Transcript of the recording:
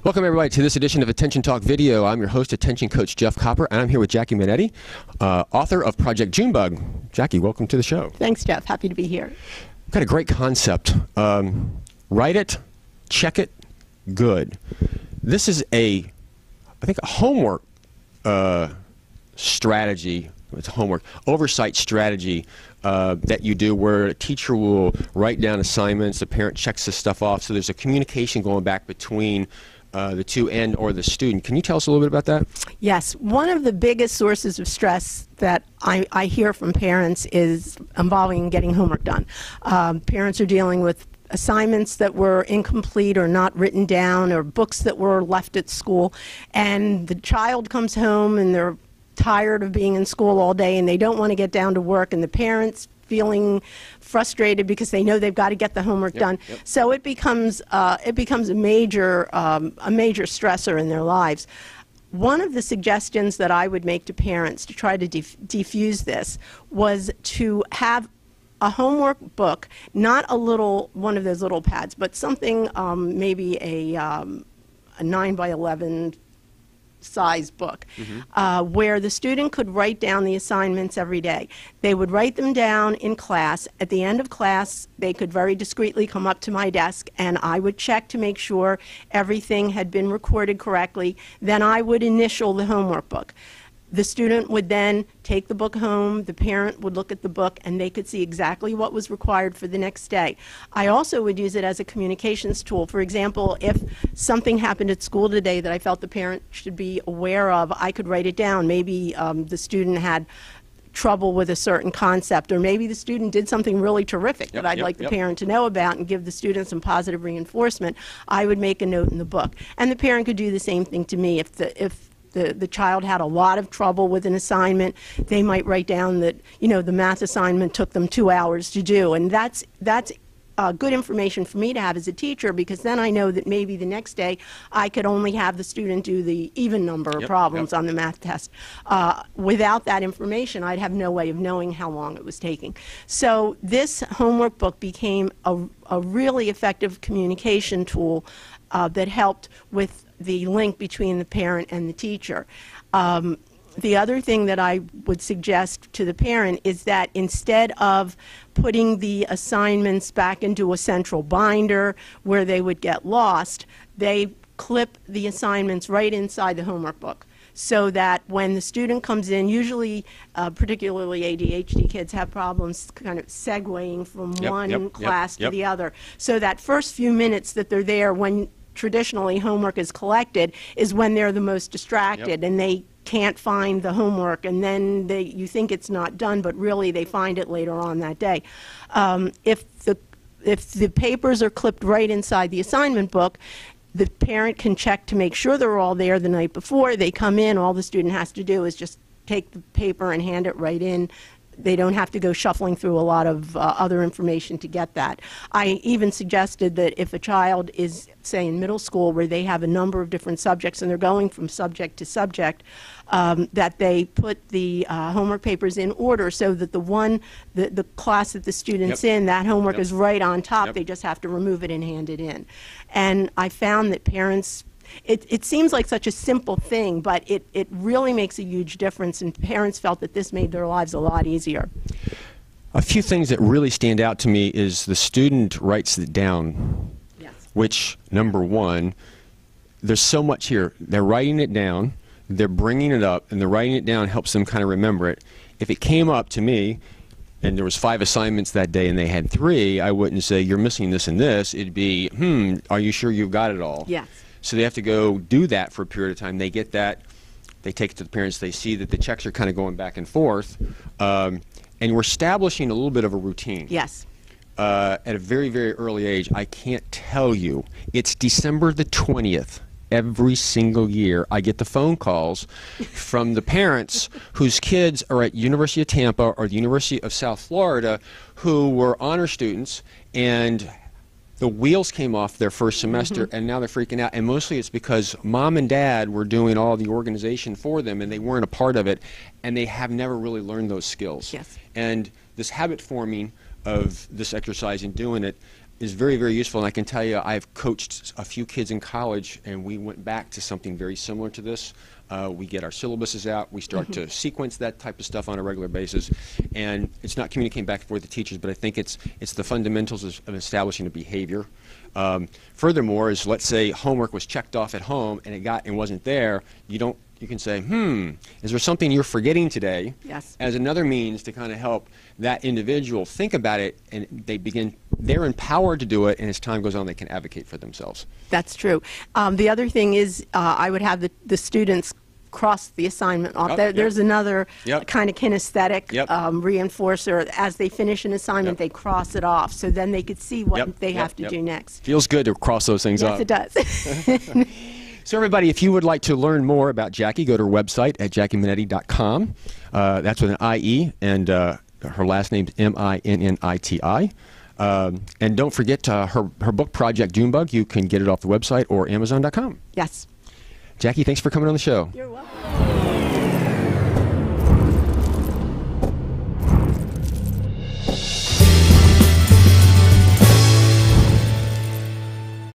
Welcome everybody to this edition of Attention Talk Video. I'm your host, Attention Coach Jeff Copper, and I'm here with Jackie Manetti, author of Project Junebug. Jackie, welcome to the show. Thanks, Jeff. Happy to be here. Got a great concept. Write it, check it, good. This is I think a homework strategy. It's a homework oversight strategy that you do where a teacher will write down assignments, the parent checks this stuff off, so there's a communication going back between the two or the student. Can you tell us a little bit about that? Yes. One of the biggest sources of stress that I hear from parents is involving getting homework done. Parents are dealing with assignments that were incomplete or not written down, or books that were left at school, and the child comes home and they're tired of being in school all day and they don't want to get down to work, and the parents feeling frustrated because they know they've got to get the homework done. So it becomes a major stressor in their lives. One of the suggestions that I would make to parents to try to defuse this was to have a homework book, not one of those little pads, but something maybe a 9 by 11 size book, where the student could write down the assignments every day. They would write them down in class. At the end of class, they could very discreetly come up to my desk and I would check to make sure everything had been recorded correctly. Then I would initial the homework book. The student would then take the book home, the parent would look at the book, and they could see exactly what was required for the next day. I also would use it as a communications tool. For example, if something happened at school today that I felt the parent should be aware of, I could write it down. Maybe the student had trouble with a certain concept, or maybe the student did something really terrific that I'd like the parent to know about and give the student some positive reinforcement. I would make a note in the book. And the parent could do the same thing to me. If the child had a lot of trouble with an assignment, they might write down that, the math assignment took them 2 hours to do. And that's good information for me to have as a teacher, because then I know that maybe the next day I could only have the student do the even number of problems on the math test. Without that information, I'd have no way of knowing how long it was taking. So this homework book became a really effective communication tool that helped with the link between the parent and the teacher. The other thing that I would suggest to the parent is that instead of putting the assignments back into a central binder where they would get lost, they clip the assignments right inside the homework book, so that when the student comes in, usually particularly ADHD kids have problems kind of segueing from one class to the other. So that first few minutes that they're there, when traditionally homework is collected, is when they're the most distracted and they can't find the homework, and then you think it's not done, but really they find it later on that day. If the papers are clipped right inside the assignment book, the parent can check to make sure they're all there the night before. They come in, all the student has to do is just take the paper and hand it right in. They don't have to go shuffling through a lot of other information to get that. I even suggested that if a child is, say, in middle school where they have a number of different subjects and they're going from subject to subject, that they put the homework papers in order, so that the class that the student's in, that homework is right on top. They just have to remove it and hand it in. And I found that parents, it seems like such a simple thing, but it really makes a huge difference, and parents felt that this made their lives a lot easier. A few things that really stand out to me is the student writes it down, which, number one, there's so much here. They're writing it down, they're bringing it up, and the writing it down helps them kind of remember it. If it came up to me, and there was 5 assignments that day and they had 3, I wouldn't say, you're missing this and this. It'd be, are you sure you've got it all? Yes. So they have to go do that for a period of time. They get that, they take it to the parents, they see that the checks are kind of going back and forth, and we're establishing a little bit of a routine. Yes. At a very, very early age. I can't tell you, it's December the 20th. Every single year I get the phone calls from the parents whose kids are at University of Tampa or the University of South Florida who were honor students, and the wheels came off their first semester and now they're freaking out. And mostly it's because mom and dad were doing all the organization for them and they weren't a part of it, and they have never really learned those skills. Yes. And this habit forming of this exercise and doing it is very, very useful. And I can tell you, I've coached a few kids in college, and we went back to something very similar to this. We get our syllabuses out. We start to sequence that type of stuff on a regular basis. And it's not communicating back and forth with the teachers, but I think it's the fundamentals of establishing a behavior. Furthermore, is let's say homework was checked off at home and it wasn't there. You can say, is there something you're forgetting today? Yes. As another means to kind of help that individual think about it, and they're empowered to do it, and as time goes on, they can advocate for themselves. That's true. The other thing is I would have the students cross the assignment off. There's another kind of kinesthetic reinforcer. As they finish an assignment, they cross it off, so then they could see what they have to do next. Feels good to cross those things off. Yes, it does. So everybody, if you would like to learn more about Jackie, go to her website at JackieMinetti.com. That's with an I-E, and her last name's M-I-N-N-I-T-I. And don't forget her book, Project Junebug. You can get it off the website or Amazon.com. Yes. Jackie, thanks for coming on the show. You're welcome.